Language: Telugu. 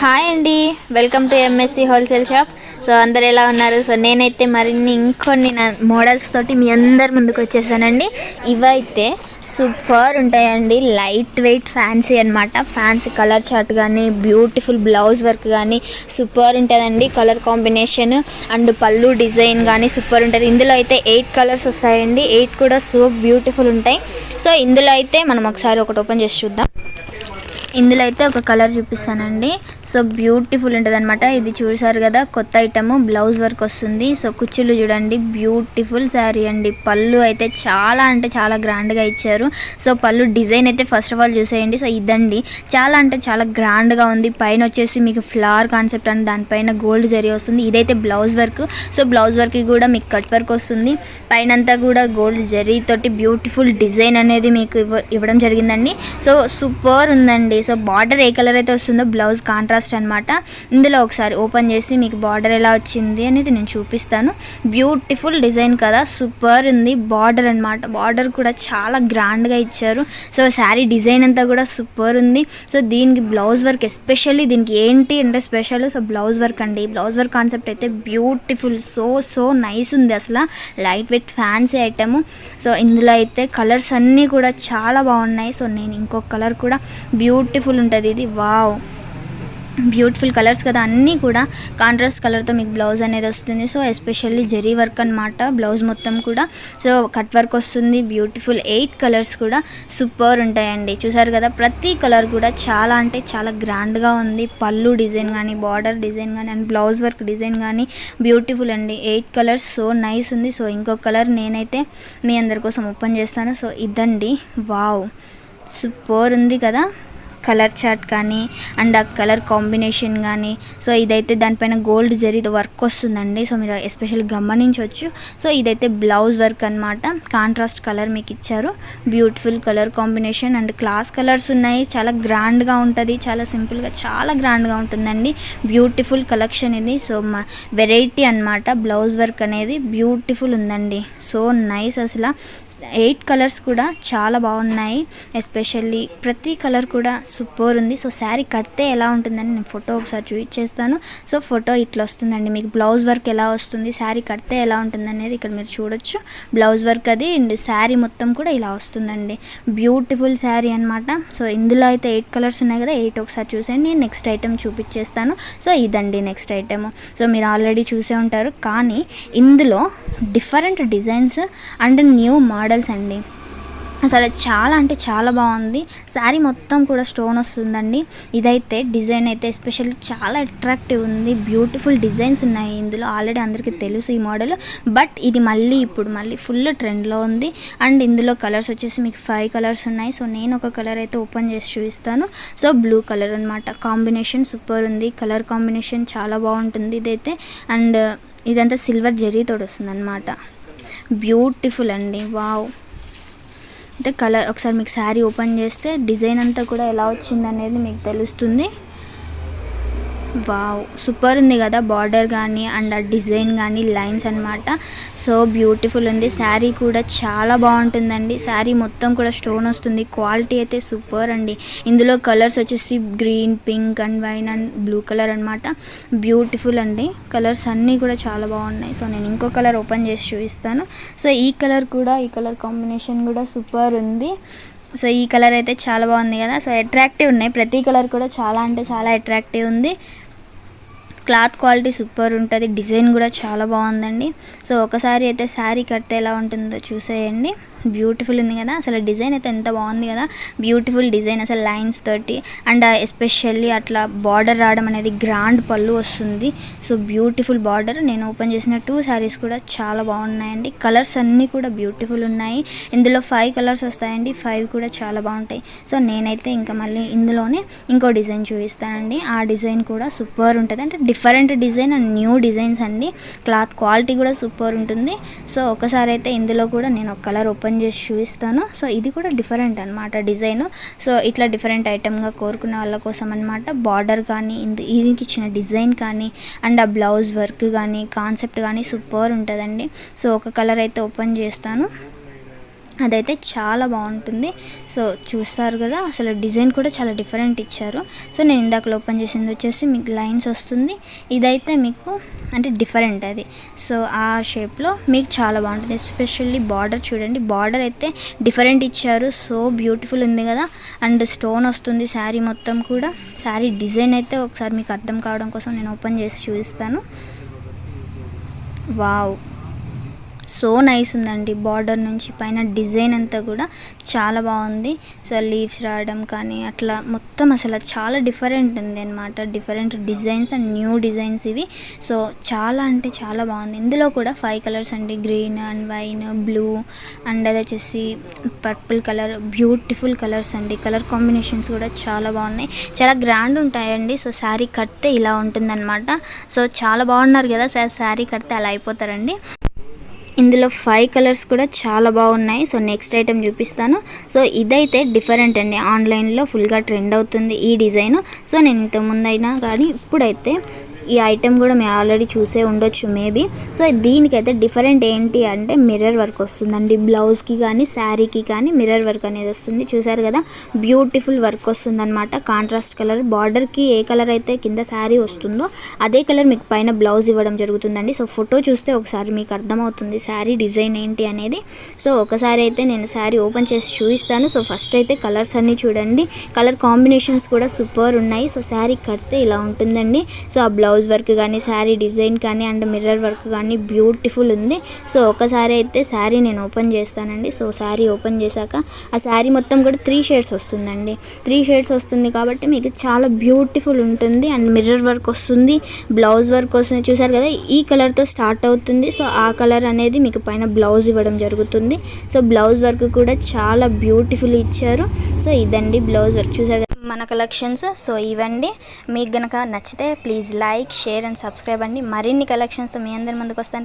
హాయ్ అండి, welcome to MSc wholesale shop. So అందరు ఎలా ఉన్నారు? సో నేనైతే మరిన్ని ఇంకొన్ని మోడల్స్ తోటి మీ అందరి ముందుకు వచ్చేసానండి. ఇవైతే సూపర్ ఉంటాయండి, లైట్ వెయిట్ ఫ్యాన్సీ అనమాట. ఫ్యాన్సీ కలర్ చార్ట్ కానీ బ్యూటిఫుల్ బ్లౌజ్ వర్క్ కానీ సూపర్ ఉంటుందండి. కలర్ కాంబినేషన్ అండ్ పళ్ళు డిజైన్ కానీ సూపర్ ఉంటుంది. ఇందులో అయితే 8 కలర్స్ వస్తాయండి, 8 కూడా సో బ్యూటిఫుల్ ఉంటాయి. సో ఇందులో అయితే మనం ఒకసారి ఒకటి ఓపెన్ చేసి చూద్దాం. ఇందులో అయితే ఒక కలర్ చూపిస్తానండి. సో బ్యూటిఫుల్ ఉంటుంది అనమాట. ఇది చూసారు కదా, కొత్త ఐటమ్, బ్లౌజ్ వర్క్ వస్తుంది. సో కుచ్చులు చూడండి, బ్యూటిఫుల్ శారీ అండి. పళ్ళు అయితే చాలా అంటే చాలా గ్రాండ్గా ఇచ్చారు. సో పళ్ళు డిజైన్ అయితే ఫస్ట్ ఆఫ్ ఆల్ చూసేయండి. సో ఇదండి, చాలా అంటే చాలా గ్రాండ్గా ఉంది. పైన వచ్చేసి మీకు ఫ్లవర్ కాన్సెప్ట్ అని, దానిపైన గోల్డ్ జరీ వస్తుంది. ఇదైతే blouse work. So blouse work కూడా మీకు కట్ వర్క్ వస్తుంది. పైన అంతా కూడా గోల్డ్ జరీ తోటి బ్యూటిఫుల్ డిజైన్ అనేది మీకు ఇవ్వడం జరిగిందండి. సో సూపర్ ఉందండి. సో బార్డర్ ఏ కలర్ అయితే వస్తుందో బ్లౌజ్ కాంట్రాస్ట్ అనమాట. ఇందులో ఒకసారి ఓపెన్ చేసి మీకు బార్డర్ ఎలా వచ్చింది అనేది నేను చూపిస్తాను. బ్యూటిఫుల్ డిజైన్ కదా, సూపర్ ఉంది. బార్డర్ అనమాట, బార్డర్ కూడా చాలా గ్రాండ్గా ఇచ్చారు. సో శారీ డిజైన్ అంతా కూడా సూపర్ ఉంది. సో దీనికి బ్లౌజ్ వర్క్ ఎస్పెషల్లీ దీనికి ఏంటి అంటే స్పెషల్, సో బ్లౌజ్ వర్క్ అండి. బ్లౌజ్ వర్క్ కాన్సెప్ట్ అయితే బ్యూటిఫుల్, సో నైస్ ఉంది. అసలు light weight fancy item. So ఇందులో అయితే కలర్స్ అన్నీ కూడా చాలా బాగున్నాయి. సో నేను ఇంకొక కలర్ కూడా బ్యూటిఫుల్ ఉంటుంది. ఇది వావ్, బ్యూటిఫుల్ కలర్స్ కదా, అన్నీ కూడా కాంట్రాస్ట్ కలర్తో మీకు బ్లౌజ్ అనేది వస్తుంది. సో ఎస్పెషల్లీ జరీ వర్క్ అనమాట బ్లౌజ్ మొత్తం కూడా. సో కట్ వర్క్ వస్తుంది. బ్యూటిఫుల్ 8 కలర్స్ కూడా సూపర్ ఉంటాయండి. చూసారు కదా, ప్రతి కలర్ కూడా చాలా అంటే చాలా గ్రాండ్గా ఉంది. పళ్ళు డిజైన్ కానీ, బార్డర్ డిజైన్ కానీ అండ్ బ్లౌజ్ వర్క్ డిజైన్ కానీ బ్యూటిఫుల్ అండి. 8 కలర్స్ సో నైస్ ఉంది. సో ఇంకొక కలర్ నేనైతే మీ అందరి కోసం ఓపెన్ చేస్తాను. సో ఇదండి, వావ్ సూపర్ ఉంది కదా, కలర్ చార్ట్ కానీ అండ్ ఆ కలర్ కాంబినేషన్ కానీ. సో ఇదైతే దానిపైన గోల్డ్ జరీ వర్క్ వస్తుందండి. సో మీరు ఎస్పెషల్ గమనించవచ్చు. సో ఇదైతే బ్లౌజ్ వర్క్ అనమాట. కాంట్రాస్ట్ కలర్ మీకు ఇచ్చారు. Beautiful colour combination and class colours ఉన్నాయి. చాలా గ్రాండ్గా ఉంటుంది, చాలా సింపుల్గా చాలా గ్రాండ్గా ఉంటుందండి. బ్యూటిఫుల్ కలెక్షన్ ఇది. సో వెరైటీ అనమాట. బ్లౌజ్ వర్క్ అనేది బ్యూటిఫుల్ ఉందండి. So nice. అసలు 8 కలర్స్ కూడా చాలా బాగున్నాయి. ఎస్పెషల్లీ ప్రతి కలర్ కూడా సూపర్ ఉంది. సో శారీ కడితే ఎలా ఉంటుందని నేను ఫోటో ఒకసారి చూపించేస్తాను. సో ఫోటో ఇట్లా వస్తుందండి. మీకు బ్లౌజ్ వర్క్ ఎలా వస్తుంది, శారీ కడితే ఎలా ఉంటుంది అనేది ఇక్కడ మీరు చూడొచ్చు. బ్లౌజ్ వర్క్ అది అండ్ శారీ మొత్తం కూడా ఇలా వస్తుందండి. బ్యూటిఫుల్ శారీ అనమాట. సో ఇందులో అయితే 8 కలర్స్ ఉన్నాయి కదా, 8 ఒకసారి చూసేయండి. నేను నెక్స్ట్ ఐటెం చూపించేస్తాను. సో ఇదండి నెక్స్ట్ ఐటెం. సో మీరు ఆల్రెడీ చూసే ఉంటారు, కానీ ఇందులో different designs and new models అండి. అసలు చాలా అంటే చాలా బాగుంది. శారీ మొత్తం కూడా స్టోన్ వస్తుందండి. ఇదైతే డిజైన్ అయితే ఎస్పెషల్లీ చాలా అట్రాక్టివ్ ఉంది. బ్యూటిఫుల్ డిజైన్స్ ఉన్నాయి ఇందులో. ఆల్రెడీ అందరికీ తెలుసు ఈ మోడల్, బట్ ఇది ఇప్పుడు మళ్ళీ ఫుల్ ట్రెండ్లో ఉంది. అండ్ ఇందులో కలర్స్ వచ్చేసి మీకు 5 కలర్స్ ఉన్నాయి. సో నేను ఒక కలర్ అయితే ఓపెన్ చేసి చూపిస్తాను. సో బ్లూ కలర్ అనమాట. కాంబినేషన్ సూపర్ ఉంది. కలర్ కాంబినేషన్ చాలా బాగుంటుంది ఇదైతే. అండ్ ఇదంతా సిల్వర్ జరీతో వస్తుంది అనమాట. బ్యూటిఫుల్ అండి, వావ్. అంటే కలర్ ఒకసారి మీకు శారీ ఓపెన్ చేస్తే డిజైన్ అంతా కూడా ఎలా వచ్చింది అనేది మీకు తెలుస్తుంది. వావ్ సూపర్ ఉంది కదా, బార్డర్ కానీ అండ్ ఆ డిజైన్ కానీ లైన్స్ అనమాట. సో బ్యూటిఫుల్ ఉంది. శారీ కూడా చాలా బాగుంటుందండి. శారీ మొత్తం కూడా స్టోన్ వస్తుంది. క్వాలిటీ అయితే సూపర్ అండి. ఇందులో కలర్స్ వచ్చేసి green, pink and wine and blue colour అనమాట. బ్యూటిఫుల్ అండి. కలర్స్ అన్నీ కూడా చాలా బాగున్నాయి. సో నేను ఇంకో కలర్ ఓపెన్ చేసి చూపిస్తాను. సో ఈ కలర్ కాంబినేషన్ కూడా సూపర్ ఉంది. సో ఈ కలర్ అయితే చాలా బాగుంది కదా. సో అట్రాక్టివ్ ఉన్నాయి. ప్రతి కలర్ కూడా చాలా అంటే చాలా అట్రాక్టివ్ ఉంది. క్లాత్ క్వాలిటీ సూపర్ ఉంటుంది. డిజైన్ కూడా చాలా బాగుందండి. సో ఒకసారి అయితే శారీ కడితే ఎలా ఉంటుందో చూసేయండి. బ్యూటిఫుల్ ఉంది కదా. అసలు డిజైన్ అయితే ఎంత బాగుంది కదా, బ్యూటిఫుల్ డిజైన్ అసలు లైన్స్ తోటి. అండ్ ఎస్పెషల్లీ అట్లా బార్డర్ రావడం అనేది గ్రాండ్ పళ్ళు వస్తుంది. So beautiful border. నేను ఓపెన్ చేసిన 2 శారీస్ కూడా చాలా బాగున్నాయండి. కలర్స్ అన్నీ కూడా బ్యూటిఫుల్ ఉన్నాయి. ఇందులో 5 కలర్స్ వస్తాయండి. 5 కూడా చాలా బాగుంటాయి. సో నేనైతే ఇంకా మళ్ళీ ఇందులోనే ఇంకో డిజైన్ చూపిస్తానండి. ఆ డిజైన్ కూడా సూపర్ ఉంటుంది. అంటే different design and new designs అండి. క్లాత్ క్వాలిటీ కూడా సూపర్ ఉంటుంది. సో ఒకసారి అయితే ఇందులో కూడా నేను ఒక కలర్ ఓపెన్ చేసి చూపిస్తాను. సో ఇది కూడా డిఫరెంట్ అనమాట డిజైన్. సో ఇట్లా డిఫరెంట్ ఐటమ్గా కోరుకునే వాళ్ళ కోసం అనమాట. బార్డర్ కానీ దీనికి ఇచ్చిన డిజైన్ కానీ అండ్ ఆ బ్లౌజ్ వర్క్ కానీ కాన్సెప్ట్ కానీ సూపర్ ఉంటుందండి. సో ఒక కలర్ అయితే ఓపెన్ చేస్తాను. అదైతే చాలా బాగుంటుంది. సో చూస్తారు కదా, అసలు డిజైన్ కూడా చాలా డిఫరెంట్ ఇచ్చారు. సో నేను ఇందాక ఓపెన్ చేసింది వచ్చేసి మీకు లైన్స్ వస్తుంది, ఇదైతే మీకు అంటే డిఫరెంట్ అది. సో ఆ షేప్లో మీకు చాలా బాగుంటుంది. ఎస్పెషల్లీ బార్డర్ చూడండి, బార్డర్ అయితే డిఫరెంట్ ఇచ్చారు. సో బ్యూటిఫుల్ ఉంది కదా. అండ్ స్టోన్ వస్తుంది శారీ మొత్తం కూడా. శారీ డిజైన్ అయితే ఒకసారి మీకు అర్థం కావడం కోసం నేను ఓపెన్ చేసి చూపిస్తాను. వావ్, సో నైస్ ఉందండి. బార్డర్ నుంచి పైన డిజైన్ అంతా కూడా చాలా బాగుంది. సో లీవ్స్ రావడం కానీ అట్లా మొత్తం అసలు చాలా డిఫరెంట్ ఉంది అనమాట. Different designs and new designs ఇవి. సో చాలా అంటే చాలా బాగుంది. ఇందులో కూడా 5 కలర్స్ అండి, green and wine, blue and అది వచ్చేసి పర్పుల్ కలర్. బ్యూటిఫుల్ కలర్స్ అండి. కలర్ కాంబినేషన్స్ కూడా చాలా బాగున్నాయి, చాలా గ్రాండ్ ఉంటాయండి. సో శారీ కడితే ఇలా ఉంటుందన్నమాట. సో చాలా బాగున్నారు కదా, శారీ కడితే అలా అయిపోతారండి. ఇందులో 5 కలర్స్ కూడా చాలా బాగున్నాయి. సో నెక్స్ట్ ఐటెం చూపిస్తాను. సో ఇదైతే డిఫరెంట్ అండి, ఆన్లైన్లో ఫుల్గా ట్రెండ్ అవుతుంది ఈ డిజైన్. సో నేను ఇంతకుముందు అయినా కానీ ఇప్పుడైతే ఈ ఐటెం కూడా మీరు ఆల్రెడీ చూసే ఉండొచ్చు మేబీ. సో దీనికైతే డిఫరెంట్ ఏంటి అంటే మిర్రర్ వర్క్ వస్తుందండి. బ్లౌజ్కి కానీ శారీకి కానీ మిర్రర్ వర్క్ అనేది వస్తుంది. చూసారు కదా, బ్యూటిఫుల్ వర్క్ వస్తుంది అనమాట. కాంట్రాస్ట్ కలర్, బార్డర్కి ఏ కలర్ అయితే కింద శారీ వస్తుందో అదే కలర్ మీకు పైన బ్లౌజ్ ఇవ్వడం జరుగుతుందండి. సో ఫోటో చూస్తే ఒకసారి మీకు అర్థమవుతుంది శారీ డిజైన్ ఏంటి అనేది. సో ఒకసారి అయితే నేను శారీ ఓపెన్ చేసి చూపిస్తాను. సో ఫస్ట్ అయితే కలర్స్ అన్నీ చూడండి, కలర్ కాంబినేషన్స్ కూడా సూపర్ ఉన్నాయి. సో శారీ కడితే ఇలా ఉంటుందండి. సో ఆ బ్లౌజ్ వర్క్ కానీ శారీ డిజైన్ కానీ అండ్ మిర్రర్ వర్క్ కానీ బ్యూటిఫుల్ ఉంది. సో ఒకసారి అయితే శారీ నేను ఓపెన్ చేస్తానండి. సో శారీ ఓపెన్ చేశాక ఆ శారీ మొత్తం కూడా 3 షేడ్స్ వస్తుందండి. 3 షేడ్స్ వస్తుంది కాబట్టి మీకు చాలా బ్యూటిఫుల్ ఉంటుంది. అండ్ మిర్రర్ వర్క్ వస్తుంది, బ్లౌజ్ వర్క్ వస్తుంది. చూసారు కదా, ఈ కలర్తో స్టార్ట్ అవుతుంది. సో ఆ కలర్ అనేది మీకు పైన బ్లౌజ్ ఇవ్వడం జరుగుతుంది. సో బ్లౌజ్ వర్క్ కూడా చాలా బ్యూటిఫుల్ ఇచ్చారు. సో ఇదండి బ్లౌజ్ వర్క్. చూసారు మన కలెక్షన్స్. సో ఇవండి, మీకు గనక నచ్చితే please like, share and subscribe అండి. మరిన్ని కలెక్షన్స్తో మీ అందరి ముందుకు వస్తాను.